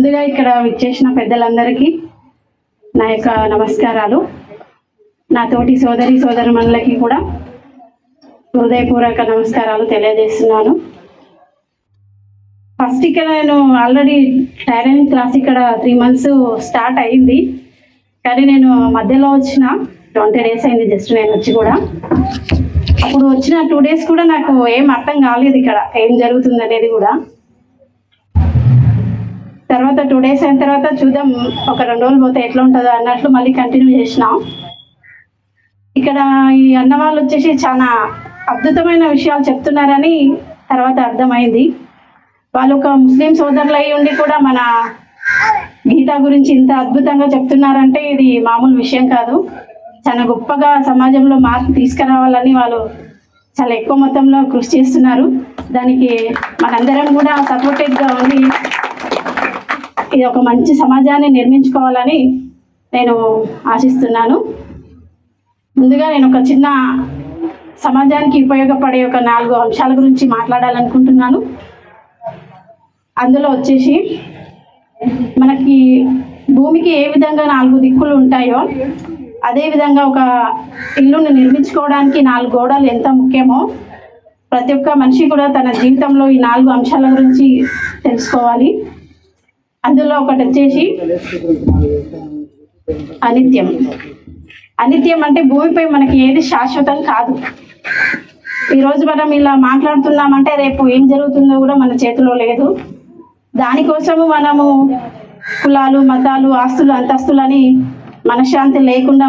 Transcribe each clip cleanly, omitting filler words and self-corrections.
ముందుగా ఇక్కడ విచ్చేసిన పెద్దలందరికీ నా యొక్క నమస్కారాలు. నా తోటి సోదరుమణులకి కూడా హృదయపూర్వక నమస్కారాలు తెలియజేస్తున్నాను. ఫస్ట్ ఇక్కడ నేను ఆల్రెడీ టైలరింగ్ క్లాస్ ఇక్కడ 3 months స్టార్ట్ అయింది. కానీ నేను మధ్యలో వచ్చిన 20 days అయింది జస్ట్ నేను వచ్చి కూడా. అప్పుడు వచ్చిన 2 days కూడా నాకు ఏం అర్థం కాలేదు ఇక్కడ ఏం జరుగుతుంది అనేది కూడా. తర్వాత 2 days అయిన తర్వాత చూద్దాం, ఒక 2 రోజులు పోతే ఎట్లా ఉంటుందో అన్నట్లు మళ్ళీ కంటిన్యూ చేసినాం. ఇక్కడ ఈ అన్న వాళ్ళు వచ్చేసి చాలా అద్భుతమైన విషయాలు చెప్తున్నారని తర్వాత అర్థమైంది. వాళ్ళు ఒక ముస్లిం సోదరులు అయి ఉండి కూడా మన గీత గురించి ఇంత అద్భుతంగా చెప్తున్నారంటే ఇది మామూలు విషయం కాదు. చాలా గొప్పగా సమాజంలో మార్పు తీసుకురావాలని వాళ్ళు చాలా ఎక్కువ మొత్తంలో కృషి చేస్తున్నారు. దానికి మనందరం కూడా సపోర్టెడ్గా ఉండి ఇది ఒక మంచి సమాజాన్ని నిర్మించుకోవాలని నేను ఆశిస్తున్నాను. ముందుగా నేను ఒక చిన్న సమాజానికి ఉపయోగపడే ఒక 4 అంశాల గురించి మాట్లాడాలనుకుంటున్నాను. అందులో వచ్చేసి మనకి భూమికి ఏ విధంగా 4 దిక్కులు ఉంటాయో అదేవిధంగా ఒక ఇల్లుని నిర్మించుకోవడానికి 4 గోడలు ఎంత ముఖ్యమో ప్రతి ఒక్క మనిషి కూడా తన జీవితంలో ఈ 4 అంశాల గురించి తెలుసుకోవాలి. అందులో ఒకటి వచ్చేసి అనిత్యం. అనిత్యం అంటే భూమిపై మనకి ఏది శాశ్వతం కాదు. ఈరోజు మనం ఇలా మాట్లాడుతున్నామంటే రేపు ఏం జరుగుతుందో కూడా మన చేతిలో లేదు. దానికోసము మనము కులాలు, మతాలు, ఆస్తులు, అంతస్తులని మనశ్శాంతి లేకుండా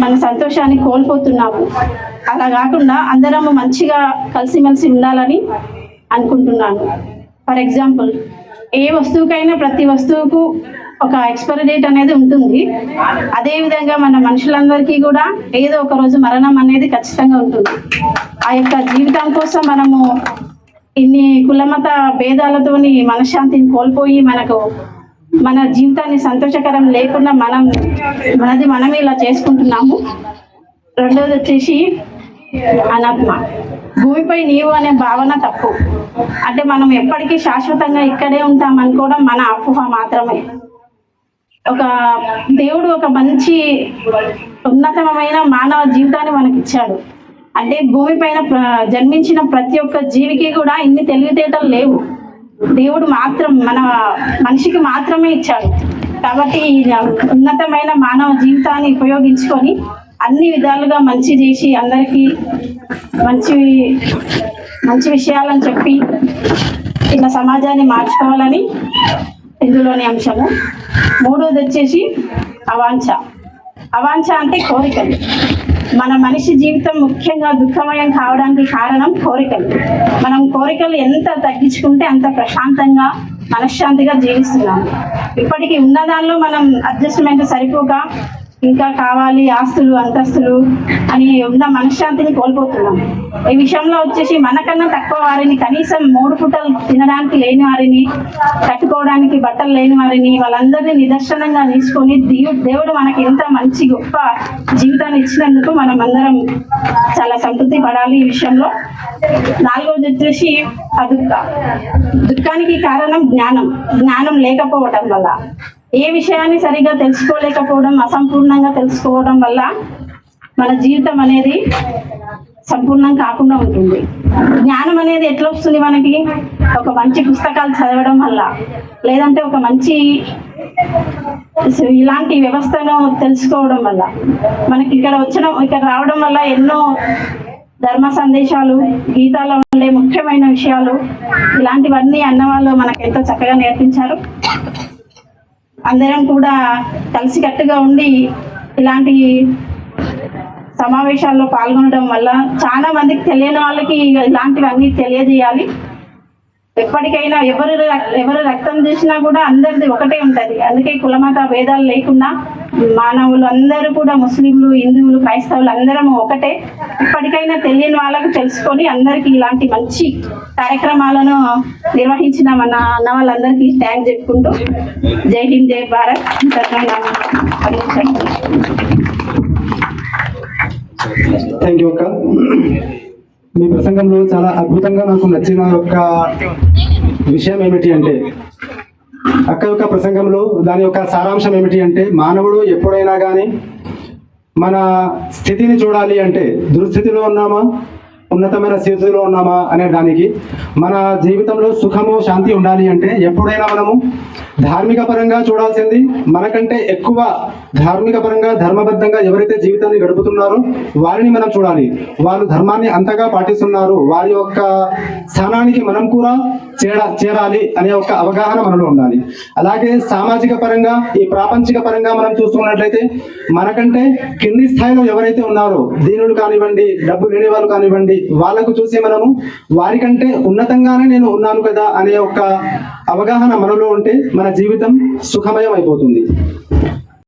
మన సంతోషాన్ని కోల్పోతున్నాము. అలా కాకుండా అందరము మంచిగా కలిసిమెలిసి ఉండాలని అనుకుంటున్నాను. ఫర్ ఎగ్జాంపుల్, ఏ వస్తువుకైనా ప్రతి వస్తువుకు ఒక ఎక్స్పైరీ డేట్ అనేది ఉంటుంది. అదేవిధంగా మన మనుషులందరికీ కూడా ఏదో ఒక రోజు మరణం అనేది ఖచ్చితంగా ఉంటుంది. ఆ యొక్క జీవితం కోసం మనము ఇన్ని కులమత భేదాలతోని మనశ్శాంతిని కోల్పోయి మన జీవితాన్ని సంతోషకరం లేకుండా మనమే ఇలా చేసుకుంటున్నాము. రెండోది వచ్చేసి అనాత్మ. భూమిపై నీవు అనే భావన తప్పు. అంటే మనం ఎప్పటికీ శాశ్వతంగా ఇక్కడే ఉంటాం అనుకోవడం మన అపోహ మాత్రమే. ఒక దేవుడు ఒక మంచి ఉన్నతమైన మానవ జీవితాన్ని మనకి ఇచ్చాడు. అంటే భూమి పైన జన్మించిన ప్రతి ఒక్క జీవికి కూడా ఇన్ని తెలివితేటలు లేవు. దేవుడు మాత్రం మన మనిషికి మాత్రమే ఇచ్చాడు. కాబట్టి ఉన్నతమైన మానవ జీవితాన్ని ఉపయోగించుకొని అన్ని విధాలుగా మంచి చేసి అందరికీ మంచి విషయాలను చెప్పి ఇట్లా సమాజాన్ని మార్చుకోవాలని ఇందులోని అంశము. మూడోది వచ్చేసి అవాంఛ. అవాంఛ అంటే కోరికలు. మన మనిషి జీవితం ముఖ్యంగా దుఃఖమయం కావడానికి కారణం కోరికలు. మనం కోరికలు ఎంత తగ్గించుకుంటే అంత ప్రశాంతంగా మనశ్శాంతిగా జీవిస్తున్నాము. ఇప్పటికీ ఉన్నదానిలో మనం అడ్జస్ట్మెంట్ సరిపోక ఇంకా కావాలి ఆస్తులు, అంతస్తులు అని ఉన్న మనశ్శాంతిని కోల్పోతున్నాం. ఈ విషయంలో వచ్చేసి మనకన్నా తక్కువ వారిని, కనీసం 3 పూటలు తినడానికి లేని వారిని, కట్టుకోవడానికి బట్టలు లేని వారిని, వాళ్ళందరినీ నిదర్శనంగా తీసుకొని దేవుడు మనకి ఎంత మంచి గొప్ప జీవితాన్ని ఇచ్చినందుకు మనం అందరం చాలా సంతృప్తి పడాలి ఈ విషయంలో. 4వది వచ్చేసి అదుఃఖ. దుఃఖానికి కారణం జ్ఞానం లేకపోవడం వల్ల. ఏ విషయాన్ని సరిగ్గా తెలుసుకోలేకపోవడం, అసంపూర్ణంగా తెలుసుకోవడం వల్ల మన జీవితం అనేది సంపూర్ణం కాకుండా ఉంటుంది. జ్ఞానం అనేది ఎట్లా వస్తుంది మనకి? ఒక మంచి పుస్తకాలు చదవడం వల్ల, లేదంటే ఒక మంచి ఇలాంటి వ్యవస్థను తెలుసుకోవడం వల్ల. మనకి ఇక్కడ రావడం వల్ల ఎన్నో ధర్మ సందేశాలు, గీతాల వల్లే ముఖ్యమైన విషయాలు, ఇలాంటివన్నీ అన్నవాళ్ళు మనకు ఎంతో చక్కగా నేర్పించారు. అందరం కూడా కలిసికట్టుగా ఉండి ఇలాంటి సమావేశాల్లో పాల్గొనడం వల్ల చాలా మందికి తెలియని వాళ్ళకి ఇలాంటివన్నీ తెలియజేయాలి. ఎప్పటికైనా ఎవరు రక్తం చేసినా కూడా అందరిది ఒకటే ఉంటుంది. అందుకే కులమత భేదాలు లేకుండా మానవులు అందరూ కూడా ముస్లింలు, హిందువులు, క్రైస్తవులు అందరం ఒకటే. ఇప్పటికైనా తెలియని వాళ్ళకు తెలుసుకొని అందరికీ ఇలాంటి మంచి కార్యక్రమాలను నిర్వహించిన మన అన్న వాళ్ళందరికీ థ్యాంక్స్ చెప్పుకుంటూ జై హింద్, జై భారత్. థ్యాంక్ యూ అక్క. మీ ప్రసంగంలో చాలా అద్భుతంగా నాకు నచ్చిన యొక్క విషయం ఏమిటి అంటే, అక్క యొక్క ప్రసంగంలో దాని యొక్క సారాంశం ఏమిటి అంటే, మానవుడు ఎప్పుడైనా కానీ మన స్థితిని చూడాలి అంటే దుస్థితిలో ఉన్నామా ఉన్నతమైన స్థితిలో ఉన్నామా అనే దానికి, మన జీవితంలో సుఖము శాంతి ఉండాలి అంటే ఎప్పుడైనా మనము ధార్మిక పరంగా చూడాల్సింది, మనకంటే ఎక్కువ ధార్మిక పరంగా ధర్మబద్ధంగా ఎవరైతే జీవితాన్ని గడుపుతున్నారో వారిని మనం చూడాలి. వాళ్ళు ధర్మాన్ని అంతగా పాటిస్తున్నారు, వారి యొక్క స్థానానికి మనం కూడా చేరాలి అనే ఒక అవగాహన మనలో ఉండాలి. అలాగే సామాజిక పరంగా, ఈ ప్రాపంచిక పరంగా మనం చూస్తున్నట్లయితే మనకంటే కింది స్థాయిలో ఎవరైతే ఉన్నారో, దీనులు కానివ్వండి, డబ్బు లేని వాళ్ళు కానివ్వండి, వాళ్ళకు చూసి మనము వారికంటే ఉన్నతంగానే నేను ఉన్నాను కదా అనే ఒక అవగాహన మనలో ఉంటే మన జీవితం సుఖమయం అయిపోతుంది.